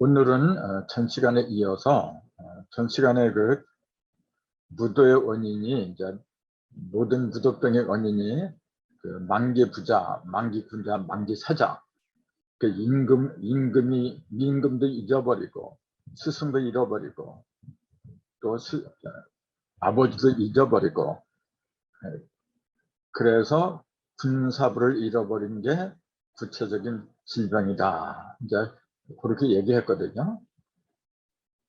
오늘은 전 시간에 이어서 전 시간에 그 무도의 원인이 이제 모든 무도병의 원인이 그 만기 부자, 만기 군자, 만기 사자, 그 임금도 잊어버리고 스승도 잃어버리고 또 아버지도 잊어버리고, 그래서 군사부를 잃어버린 게 구체적인 질병이다. 이제 그렇게 얘기했거든요.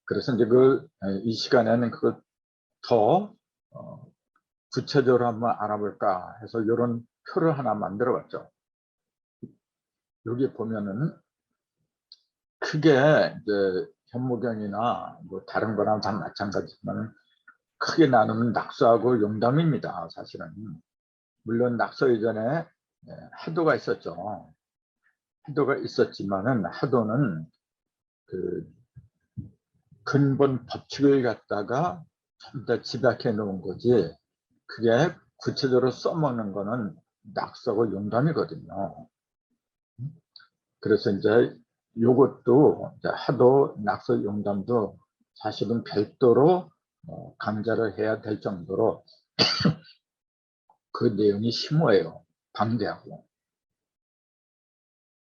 그래서 이제 이 시간에는 그걸 더 구체적으로 한번 알아볼까 해서 이런 표를 하나 만들어 봤죠. 여기 보면은 크게 이제 현무경이나 뭐 다른 거랑 다 마찬가지지만 크게 나누면 낙서하고 용담입니다. 사실은 물론 낙서 이전에 하도가 있었죠. 하도가 있었지만은 하도는 그 근본 법칙을 갖다가 전부 다 집약해 놓은 거지, 그게 구체적으로 써먹는 거는 낙서고 용담이거든요. 그래서 이제 요것도 이제 하도 낙서 용담도 사실은 별도로 강좌를 해야 될 정도로 그 내용이 심오해요. 방대하고.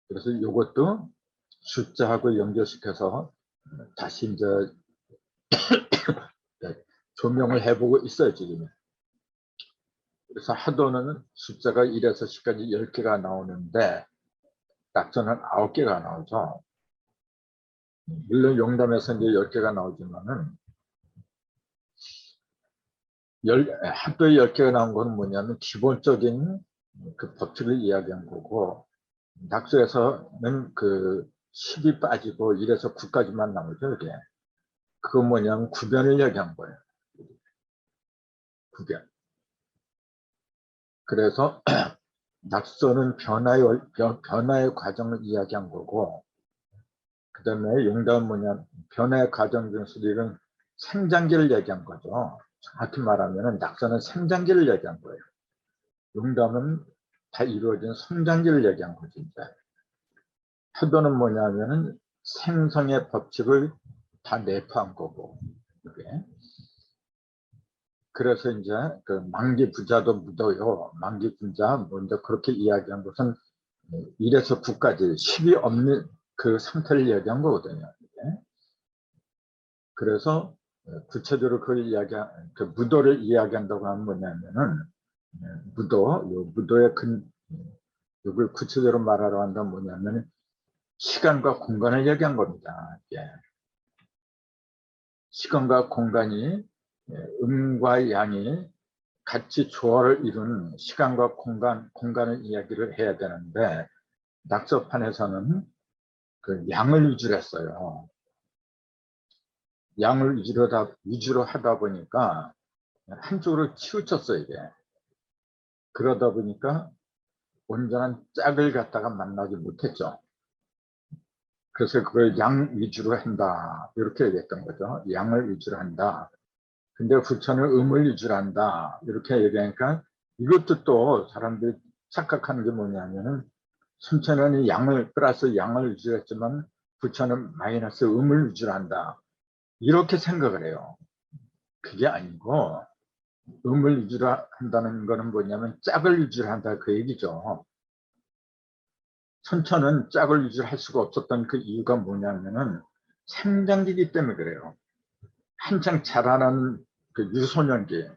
그래서 요것도 숫자하고 연결시켜서 다시 이제 조명을 해보고 있어요, 지금. 그래서 하도는 숫자가 1에서 10까지 10개가 나오는데 낙서는 9개가 나오죠. 물론 용담에서 이제 10개가 나오지만은 하도에 10개가 나온 거는 뭐냐면 기본적인 그 법칙을 이야기한 거고, 낙서에서는 그 10이 빠지고 1에서 9까지만 나오죠, 이게. 그건 뭐냐면 구변을 얘기한 거예요. 구변. 그래서 낙서는 변화의 과정을 이야기한 거고, 그 다음에 용담은 뭐냐, 변화의 과정 중에서 이건 생장기를 얘기한 거죠. 정확히 말하면 낙서는 생장기를 얘기한 거예요. 용담은 다 이루어진 성장기를 얘기한 거죠. 이제 하도는 뭐냐면은 생성의 법칙을 다 내포한 거고, 이게. 그래서 이제 그 만기 부자도 묻어요. 만기 부자 먼저 그렇게 이야기한 것은 1에서 9까지 10이 없는 그 상태를 얘기한 거거든요. 이게. 그래서 구체적으로 그 무도를 이야기한다고 하면 뭐냐면은 무도의 이걸 구체적으로 말하러 한다면 뭐냐면 시간과 공간을 얘기한 겁니다. 예. 시간과 공간이, 음과 양이 같이 조화를 이루는 시간과 공간을 이야기를 해야 되는데, 낙서판에서는 그 양을 위주로 했어요. 양을 위주로 하다 보니까 한쪽으로 치우쳤어요, 이게. 그러다 보니까 온전한 짝을 갖다가 만나지 못했죠. 그래서 그걸 양 위주로 한다, 이렇게 얘기했던 거죠. 양을 위주로 한다. 근데 부처는 음을 위주로 한다, 이렇게 얘기하니까 이것도 또 사람들이 착각하는 게 뭐냐면은 순천은 플러스 양을 위주로 했지만 부처는 마이너스 음을 위주로 한다, 이렇게 생각을 해요. 그게 아니고 음을 위주로 한다는 거는 뭐냐면 짝을 위주로 한다, 그 얘기죠. 천천은 짝을 위주로 할 수가 없었던 그 이유가 뭐냐면은 생장기이기 때문에 그래요. 한창 자라는 그 유소년기,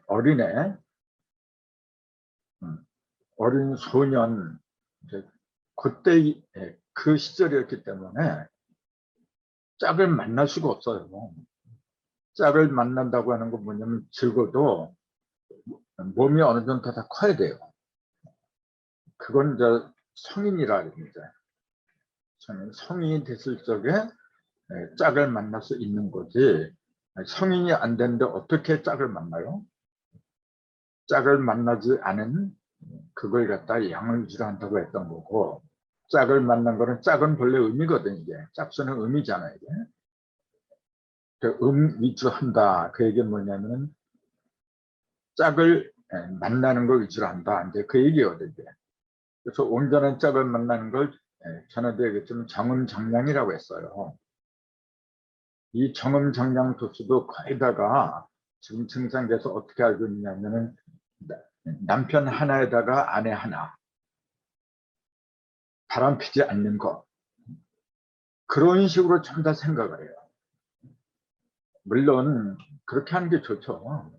어린 소년, 그때 그 시절이었기 때문에 짝을 만날 수가 없어요. 짝을 만난다고 하는 건 뭐냐면 적어도 몸이 어느 정도 다 커야 돼요. 그건 이제 성인이라 합니다. 성인이 됐을 적에 짝을 만날 수 있는 거지, 성인이 안 됐는데 어떻게 짝을 만나요? 짝을 만나지 않은 그걸 갖다 양을 위주로 한다고 했던 거고, 짝을 만난 거는 짝은 본래 음이거든. 이게 짝수는 음이잖아요. 이게. 위주로 한다, 그 얘기는 뭐냐면 짝을 만나는 걸 위주로 한다, 이제 그 얘기거든요. 그래서 온전한 짝을 만나는 걸 전에도 얘기했지만 정은정량이라고 했어요. 이 정음정량 도수도 거의다가 지금 증상에서 어떻게 알고 있냐면은 남편 하나에다가 아내 하나, 바람 피지 않는 것, 그런 식으로 전부 다 생각을 해요. 물론 그렇게 하는 게 좋죠.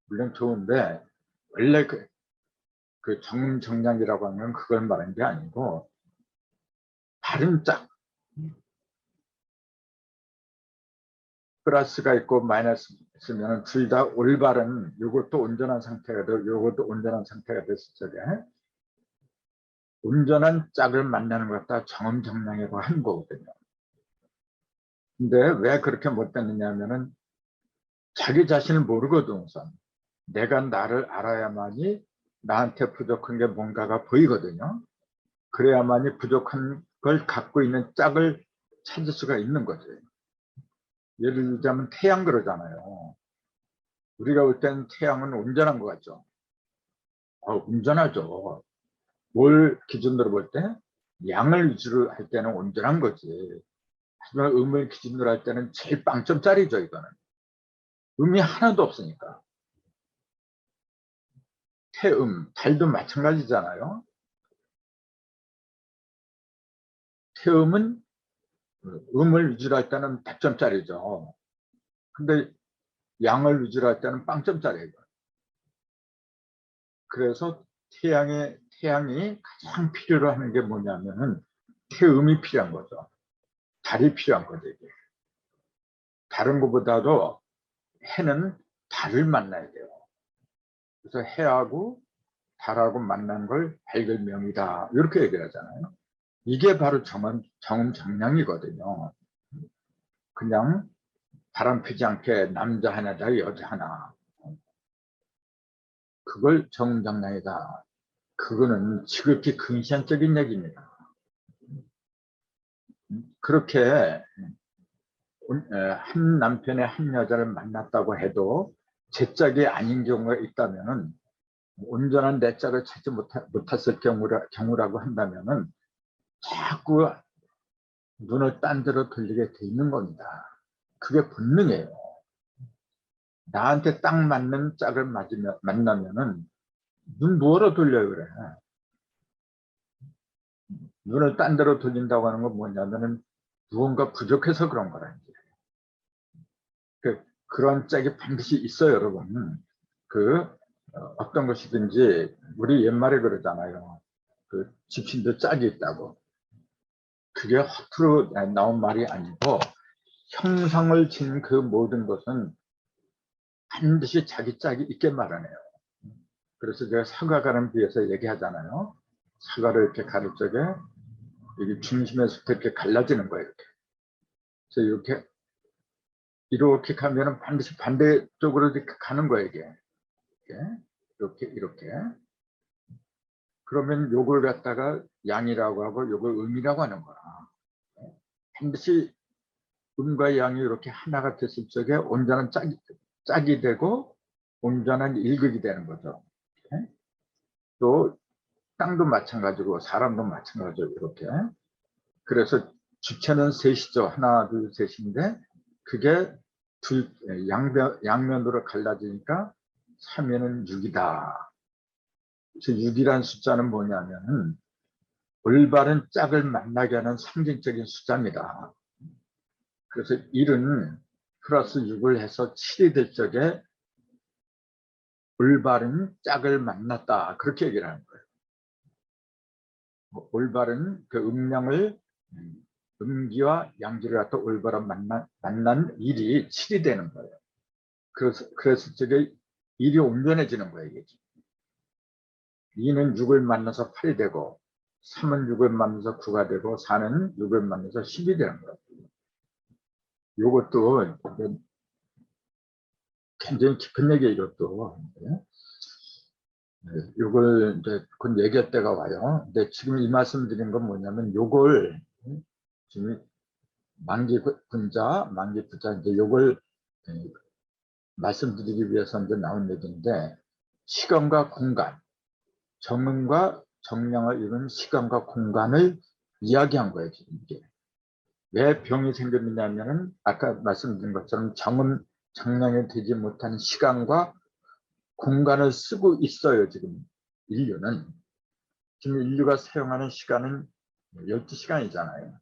물론 좋은데 원래 그 정음정량이라고 하면 그걸 말하는 게 아니고 다른 짝, 플러스가 있고 마이너스 있으면 둘 다 올바른, 이것도 온전한 상태가 되고 이것도 온전한 상태가 됐을 적에 온전한 짝을 만나는 것 다 정음정량이라고 하는 거거든요. 근데 왜 그렇게 못됐느냐 하면은 자기 자신을 모르거든. 우선 내가 나를 알아야만이 나한테 부족한 게 뭔가가 보이거든요. 그래야만이 부족한 걸 갖고 있는 짝을 찾을 수가 있는 거죠. 예를 들자면 태양 그러잖아요. 우리가 볼 때는 태양은 온전한 것 같죠. 온전하죠. 뭘 기준으로 볼 때? 양을 위주로 할 때는 온전한 거지. 하지만 음을 기준으로 할 때는 제일 빵점짜리죠. 이거는 음이 하나도 없으니까. 태음, 달도 마찬가지잖아요. 태음은 음을 위주로 할 때는 100점짜리죠. 근데 양을 위주로 할 때는 빵점짜리예요. 그래서 태양이 가장 필요로 하는 게 뭐냐면은 태음이 필요한 거죠. 달이 필요한 거죠. 이게. 다른 것보다도 해는 달을 만나야 돼요. 그래서 해하고 달하고 만난 걸 밝을명이다. 이렇게 얘기를 하잖아요. 이게 바로 정음정량이거든요. 그냥 바람 피지 않게 남자 하나다 여자 하나. 그걸 정음정량이다. 그거는 지극히 근시안적인 얘기입니다. 그렇게 한 남편의 한 여자를 만났다고 해도 제 짝이 아닌 경우가 있다면은 온전한 내 짝을 찾지 못했을 경우라고 한다면은 자꾸 눈을 딴 데로 돌리게 돼 있는 겁니다. 그게 본능이에요. 나한테 딱 맞는 짝을 만나면은 눈 뭐로 돌려요 그래. 눈을 딴 데로 돌린다고 하는 건 뭐냐면은 무언가 부족해서 그런 거라. 그런 짝이 반드시 있어요, 여러분. 어떤 것이든지 우리 옛말에 그러잖아요. 그 집신도 짝이 있다고. 그게 허투루 나온 말이 아니고 형상을 진 그 모든 것은 반드시 자기 짝이 있게 마련해요. 그래서 제가 사과가는 비해서 얘기하잖아요. 사과를 이렇게 가를 적에 여기 중심에서부터 이렇게 갈라지는 거예요. 이렇게. 이렇게 가면은 반드시 반대쪽으로 이렇게 가는 거예요, 이게. 이렇게. 그러면 요걸 갖다가 양이라고 하고 요걸 음이라고 하는 거야. 반드시 음과 양이 이렇게 하나가 됐을 적에 온전한 짝이 되고 온전한 일극이 되는 거죠. 또 땅도 마찬가지고 사람도 마찬가지고 이렇게. 그래서 주체는 셋이죠. 하나, 둘, 셋인데 그게 양면으로 갈라지니까 3면은 6이다. 그래서 6이라는 숫자는 뭐냐면은 올바른 짝을 만나게 하는 상징적인 숫자입니다. 그래서 1은 플러스 6을 해서 7이 될 적에 올바른 짝을 만났다. 그렇게 얘기를 하는 거예요. 올바른 그 음기와 양기를 갖다 올바른 만난 일이 7이 되는 거예요. 그래서 저게 일이 온전해지는 거예요. 이게. 2는 6을 만나서 8이 되고 3은 6을 만나서 9가 되고 4는 6을 만나서 10이 되는 거예요. 이것도 굉장히 깊은 얘기예요. 이것도. 이걸 이제 곧 얘기할 때가 와요. 근데 지금 이 말씀 드린 건 뭐냐면 요걸 지금 만기군자, 만기부자 이제 요걸 말씀드리기 위해서 이제 나온 얘기인데 시간과 공간, 정음과 정량을 이루는 시간과 공간을 이야기한 거예요. 지금 이게. 왜 병이 생겼느냐면은 아까 말씀드린 것처럼 정량이 되지 못한 시간과 공간을 쓰고 있어요. 지금 인류는. 지금 인류가 사용하는 시간은 12시간이잖아요.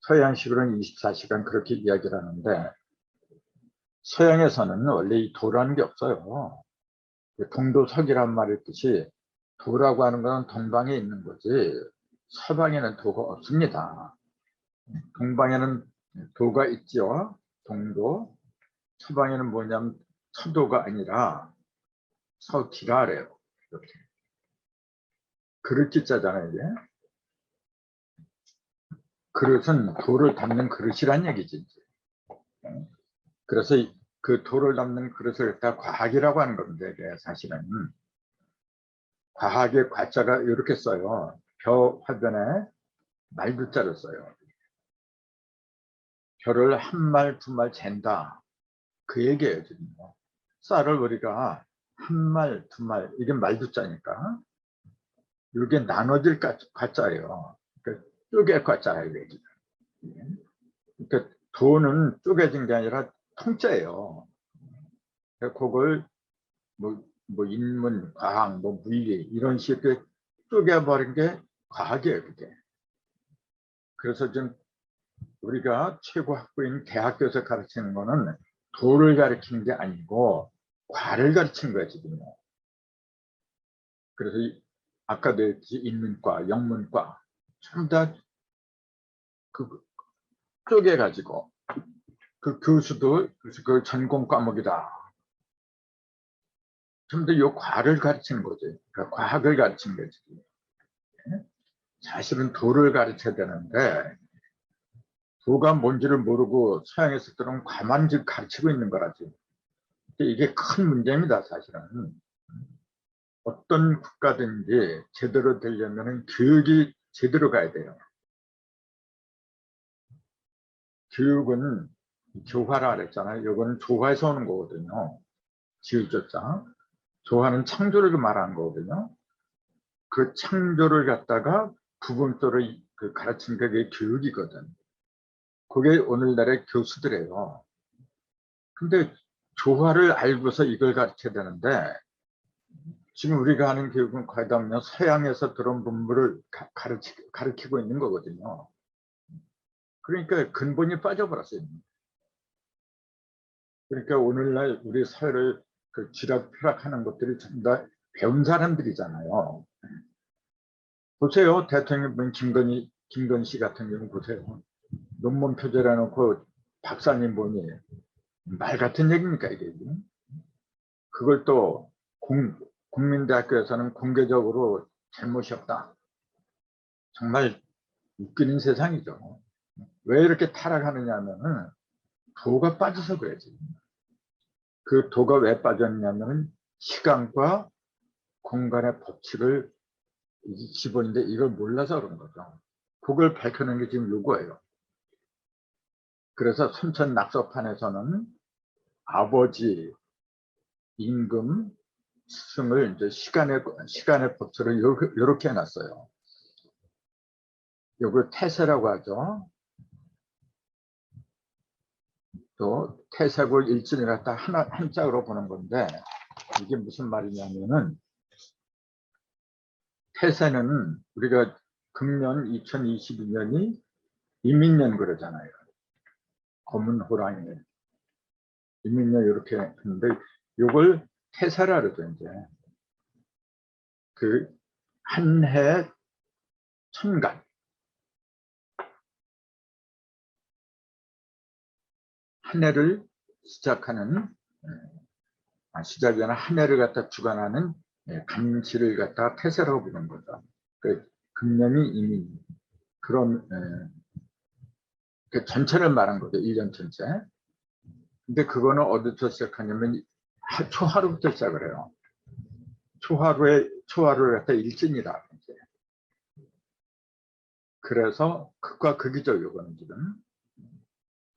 서양식으로는 24시간 그렇게 이야기를 하는데 서양에서는 원래 이 도라는 게 없어요. 동도석이란 말이 있듯이 도라고 하는 건 동방에 있는 거지 서방에는 도가 없습니다. 동방에는 도가 있지요. 동도. 서방에는 뭐냐면 서도가 아니라 서기라래요. 이렇게. 그릇 기자잖아요. 이게. 그릇은 돌을 담는 그릇이란 얘기지. 그래서 그 돌을 담는 그릇을 갖다 과학이라고 하는 건데 사실은 과학의 과자가 이렇게 써요. 벼 화변에 말두자를 써요. 벼를 한 말, 두 말 잰다. 그 얘기예요. 지금. 쌀을 우리가 한 말, 두 말, 이게 말두자니까 이게 나눠질 과자예요. 그러니까 쪼개 과자예요. 그러니까 돈은 쪼개진 게 아니라 통째예요. 그걸 뭐 인문, 과학, 뭐 물리 이런 식으로 쪼개버린 게 과학이에요. 그게. 그래서 좀 우리가 최고 학부인 대학교에서 가르치는 거는 도를 가르치는 게 아니고 과를 가르치는 거야 지금. 그래서 아까도 했지 인문과, 영문과 전부 다 그 쪼개가지고 그 교수도 그래서 그 전공 과목이다. 전부 다이 과를 가르치는 거지. 그러니까 과학을 가르치는 거지. 사실은 도를 가르쳐야 되는데 도가 뭔지를 모르고 서양에서 들은 과만 가르치고 있는 거라지. 이게 큰 문제입니다. 사실은. 어떤 국가든지 제대로 되려면 교육이 제대로 가야 돼요. 교육은 조화라 그랬잖아요. 이거는 조화에서 오는 거거든요. 지읒조자. 조화는 창조를 말하는 거거든요. 그 창조를 갖다가 부분적으로 가르치는 게 그게 교육이거든. 그게 오늘날의 교수들이에요. 근데 조화를 알고서 이걸 가르쳐야 되는데 지금 우리가 하는 교육은 과연 서양에서 들어온 문물을 가르치고 있는 거거든요. 그러니까 근본이 빠져버렸어요. 그러니까 오늘날 우리 사회를 쥐락펴락하는 것들이 전부 다 배운 사람들이잖아요. 보세요. 대통령 김건희 같은 경우 보세요. 논문 표절해 놓고 박사님 보니 말 같은 얘기입니까 이게. 그걸 또 국민대학교에서는 공개적으로 잘못이 없다. 정말 웃기는 세상이죠. 왜 이렇게 타락하느냐 하면은 도가 빠져서 그래지. 그 도가 왜 빠졌냐면 시간과 공간의 법칙을 집어인데 이걸 몰라서 그런 거죠. 그걸 밝혀낸 게 지금 요거예요. 그래서 순천 낙서판에서는 아버지, 임금, 스승을 이제 시간의 법칙을 이렇게 해놨어요. 요걸 태세라고 하죠. 또 태세고 일진을 갖다 한 짝으로 보는 건데 이게 무슨 말이냐면은 태세는 우리가 금년 2022년이 이민년 그러잖아요. 검은 호랑이 이민년 이렇게 했는데 요걸 태세라 그러죠. 이제 그 한 해 천간 한 해를 시작하는 시작이 아니라 한 해를 갖다 주관하는 간치를 갖다 태세라고 부르는 거죠. 그 금년이 이민 그런 그 전체를 말한 거죠. 1년 전체. 근데 그거는 어디서 시작하냐면 초하루부터 시작을 해요. 초하루를 갖다 일진이라. 그래서 극과 극이죠. 요거는 지금.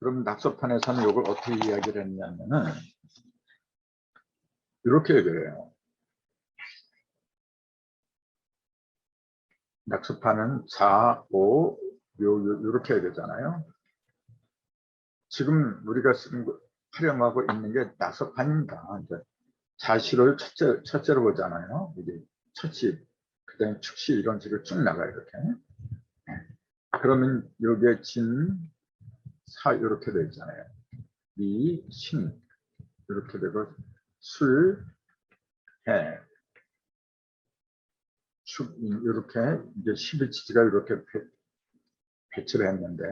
그럼 낙서판에서는 이걸 어떻게 이야기를 했냐면은 이렇게 얘기를 해요. 낙서판은 4, 5, 묘, 이렇게 해야 되잖아요. 지금 우리가 활용하고 있는 게 나서판입니다. 이제 자시를 첫째로 보잖아요. 이게 첫시, 그다음에 축시 이런 식으로 쭉 나가요. 이렇게. 그러면 여기에 진, 사 이렇게 되어 있잖아요. 미, 신 이렇게 되고 술, 해, 축 이렇게 이제 12지지가 이렇게 배치를 했는데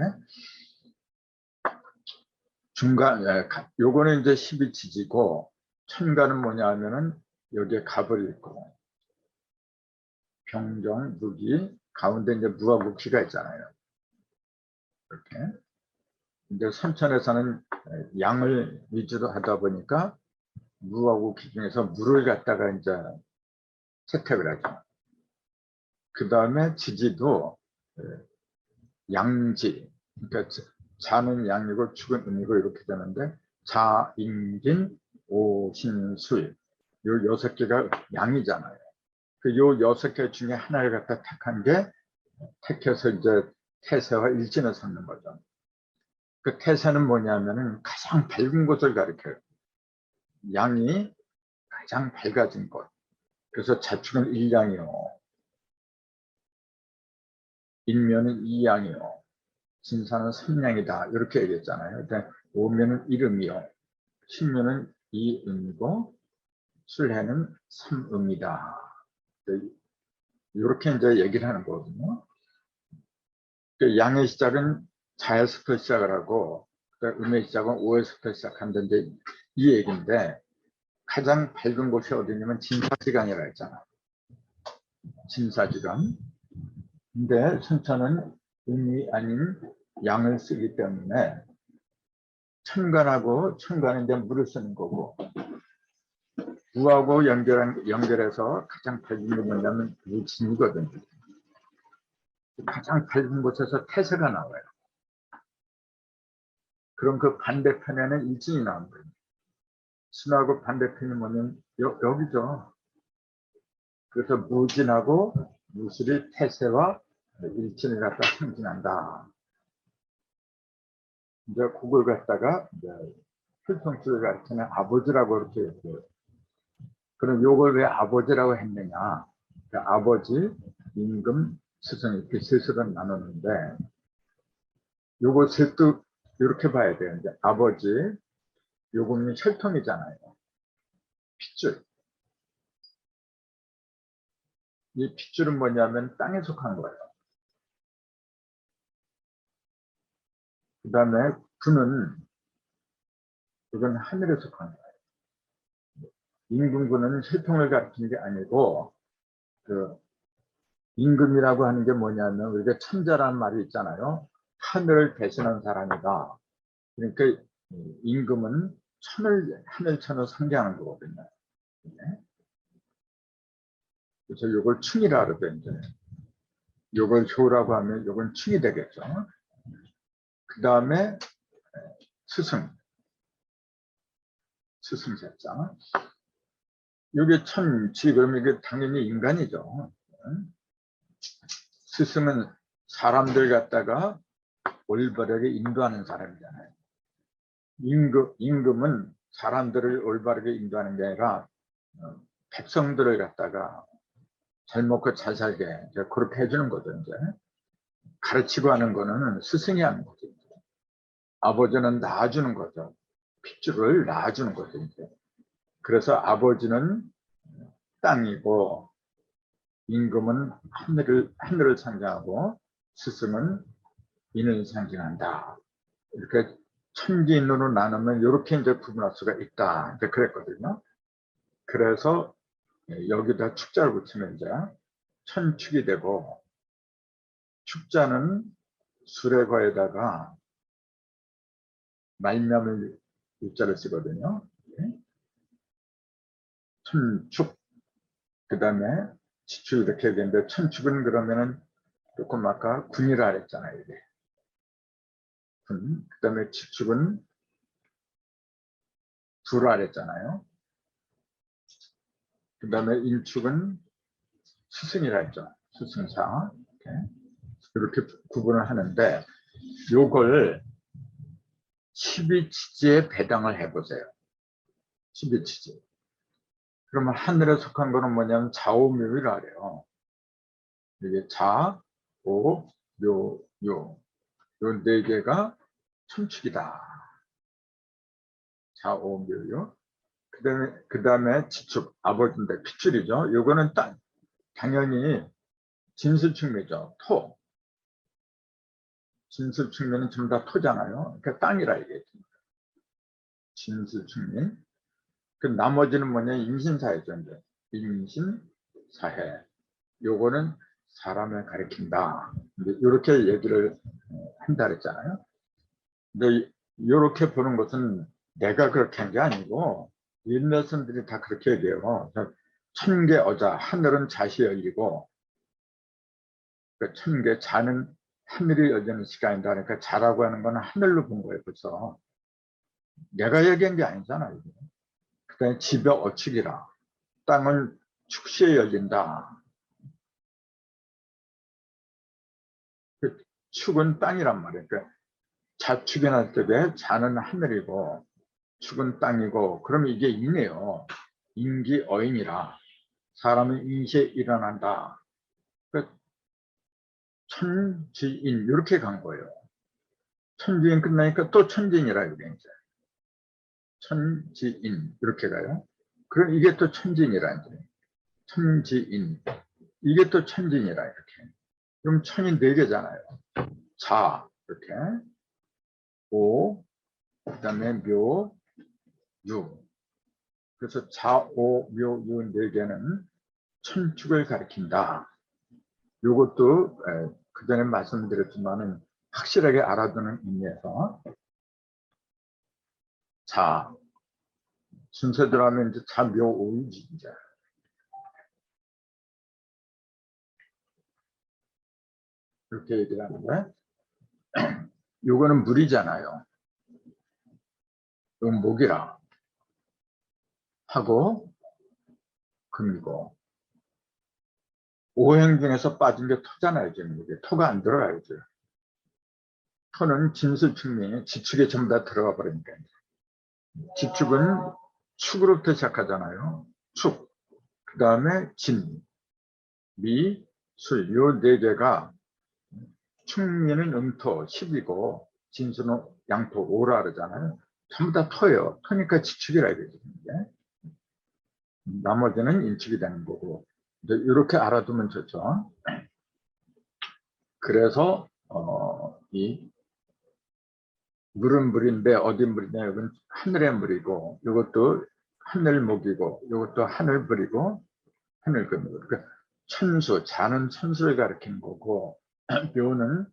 중간 요거는 이제 12지지고 천가는 뭐냐 하면은 여기에 갑을 있고 병정, 무기 가운데 이제 무와 무기가 있잖아요. 이렇게 이제 선천에서는 양을 위주로 하다 보니까 무하고 기 중에서 무를 갖다가 이제 채택을 하죠. 그 다음에 지지도 양지, 그러니까 자는 양이고 축은 음이고 이렇게 되는데 자, 임진, 오, 신, 술 요 6개가 양이잖아요. 그 요 6개 중에 하나를 갖다 택한 게 택해서 이제 태세와 일진을 삼는 거죠. 그 태세는 뭐냐면은 가장 밝은 곳을 가리켜요. 양이 가장 밝아진 곳. 그래서 자축은 1양이요. 인면은 2양이요. 진사는 3양이다. 이렇게 얘기했잖아요. 그러니까 오면은 1음이요. 신면은 2음이고 술해는 3음이다. 이렇게 이제 얘기를 하는 거거든요. 그 양의 시작은 자에서부터 시작을 하고 음의 시작은 오에서부터 시작한다는데 이 얘기인데 가장 밝은 곳이 어디냐면 진사지간이라 했잖아. 진사지간. 근데 순천은 음이 아닌 양을 쓰기 때문에 천간하고 천간은 이제 물을 쓰는 거고 무하고 연결해서 가장 밝은 게 뭐냐면 무진이거든요. 가장 밝은 곳에서 태세가 나와요. 그럼 그 반대편에는 일진이 나온 거예요. 신하고 반대편이 뭐냐면 여기죠. 그래서 무진하고 무술이 태세와 일진을 갖다 상징한다. 이제 그걸 갖다가 이제 필통수를 가르치는 아버지라고 이렇게 얘기해요. 그럼 요걸 왜 아버지라고 했느냐? 그러니까 아버지, 임금, 스승 이렇게 셋으로 나누는데 요거 셋도 이렇게 봐야 돼요. 이제 아버지, 요거는 혈통이잖아요. 핏줄. 이 핏줄은 뭐냐면 땅에 속한 거예요. 그 다음에 군은 이건 하늘에 속한 거예요. 임금군은 혈통을 가리키는 게 아니고 그 임금이라고 하는 게 뭐냐면 우리가 천자라는 말이 있잖아요. 하늘을 대신한 사람이다. 그러니까 임금은 하늘천을 상징하는 거거든요. 그래서 이걸 충이라 그러거든요. 이걸 효라고 하면 이건 충이 되겠죠. 그 다음에 스승세자. 이게 천지, 그러면 이게 당연히 인간이죠. 스승은 사람들 갖다가 올바르게 인도하는 사람이잖아요. 임금은 사람들을 올바르게 인도하는 게 아니라 백성들을 갖다가 잘 먹고 잘 살게 그렇게 해주는 거죠. 이제 가르치고 하는 거는 스승이 하는 거죠. 아버지는 낳아주는 거죠. 핏줄을 낳아주는 거죠. 이제. 그래서 아버지는 땅이고 임금은 하늘을 상징하고 스승은 인을 상징한다. 이렇게 천지인으로 나누면 이렇게 이제 구분할 수가 있다. 이제 그랬거든요. 그래서 여기다 축자를 붙이면 이제 천축이 되고 축자는 수레과에다가 말미암을 유자를 쓰거든요. 천축, 그 다음에 지축 이렇게 되는데 천축은 그러면은 조금 아까 군이라 그랬잖아요. 이게. 군, 그 다음에 지축은 두라 그랬잖아요. 그 다음에 인축은 스승이라 했죠. 스승사. 이렇게. 이렇게 구분을 하는데 요걸 12치지에 배당을 해보세요. 12치지. 그러면 하늘에 속한 거는 뭐냐면 자오묘유라 그래요. 이게 자, 오, 묘, 요. 요 네 개가 천축이다. 자, 오, 묘, 요. 그 다음에 지축, 아버지인데 피출이죠. 요거는 당연히 진수축미죠. 토. 진수축미는 전부 다 토잖아요. 그러니까 땅이라 이게. 진수축미. 그 나머지는 뭐냐, 임신사회죠. 이제. 임신사회. 요거는 사람을 가리킨다. 이렇게 얘기를 한다 그랬잖아요. 근데 이렇게 보는 것은 내가 그렇게 한 게 아니고 일면선들이 다 그렇게 얘기해요. 천개 어자, 하늘은 자시 열리고 그 천개 자는 하늘이 열리는 시간이다. 그러니까 자라고 하는 거는 하늘로 본 거예요. 벌써 내가 얘기한 게 아니잖아요. 그다음에 집에 어축이라 땅은 축시에 열린다. 그 축은 땅이란 말이에요. 그러니까 자축이나 때에 자는 하늘이고 축은 땅이고, 그럼 이게 인이에요. 인기 어인이라 사람은 인시에 일어난다. 그러니까 천지인 이렇게 간 거예요. 천지인 끝나니까 또 천지인이라 이게 이제 천지인 이렇게 가요. 그럼 이게 또 천지인이라 이제 천지인 이게 또 천지인이라 이렇게. 그럼 천이 네 개잖아요. 자 이렇게 오 그다음에 묘 유. 그래서 자, 오, 묘, 유 네 개는 천축을 가리킨다. 이것도 그 전에 말씀드렸지만은 확실하게 알아두는 의미에서 자, 순서대로 하면 이제 자, 묘, 오, 유, 이제 이렇게 얘기를 하는데 요거는 물이잖아요. 이건 목이라 하고 금이고 오행 중에서 빠진 게 토잖아요. 지금 이게 토가 안 들어가야죠. 토는 진수축미 지축에 전부 다 들어가 버리니까. 지축은 축으로부터 시작하잖아요. 축, 그 다음에 진, 미, 술, 요 네 개가 축미는 음토 10이고 진수는 양토 5라 그러잖아요. 전부 다 토예요. 토니까 지축이라 이거죠. 나머지는 인축이 되는 거고. 이렇게 알아두면 좋죠. 그래서 이 물은 물인데 어디 물이냐, 이건 하늘의 물이고 이것도 하늘목이고 이것도 하늘불이고 하늘금이고. 그러니까 천수, 자는 천수를 가리키는 거고 묘는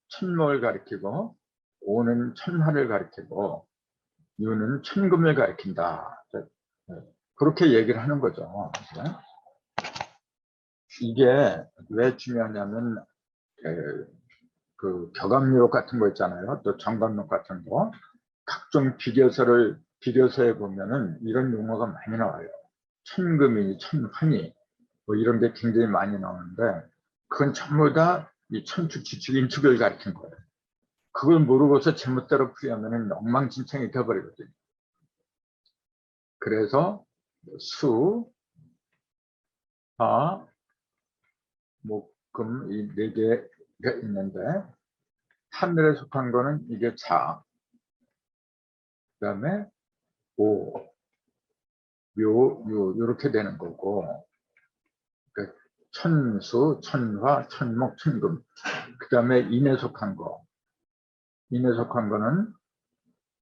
천목을 가리키고 오는 천화를 가리키고 유는 천금을 가리킨다. 그렇게 얘기를 하는 거죠. 이게 왜 중요하냐면 그 격암록 같은 거 있잖아요. 또 정관록 같은 거. 각종 비교서에 보면은 이런 용어가 많이 나와요. 천금이, 천환이 뭐 이런 게 굉장히 많이 나오는데 그건 전부 다 이 천축, 지축, 인축을 가리킨 거예요. 그걸 모르고서 제멋대로 풀이하면 엉망진창이 되어버리거든요. 그래서 수, 화, 목, 금 이 네 개가 있는데 하늘에 속한 거는 이게 자, 그 다음에 오, 묘, 유 이렇게 되는 거고, 그러니까 천수, 천화, 천목, 천금. 그 다음에 인에 속한 거. 인에 속한 거는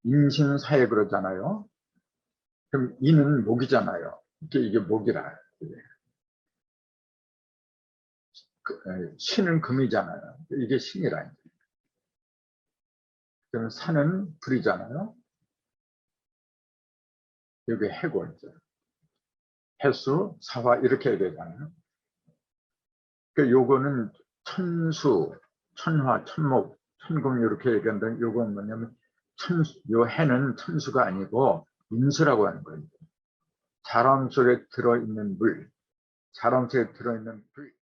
임신사에 그러잖아요. 그럼 인은 목이잖아요. 이게 목이라. 신은 금이잖아요. 이게 신이라. 그럼 산은 불이잖아요. 여기 해고 이제 해수, 사화 이렇게 해야 되잖아요. 그 요거는 천수, 천화, 천목, 천금 이렇게 얘기한다면 요건 뭐냐면 요 해는 천수가 아니고 인수라고 하는 거예요. 자람 속에 들어있는 물, 자람 속에 들어있는 불.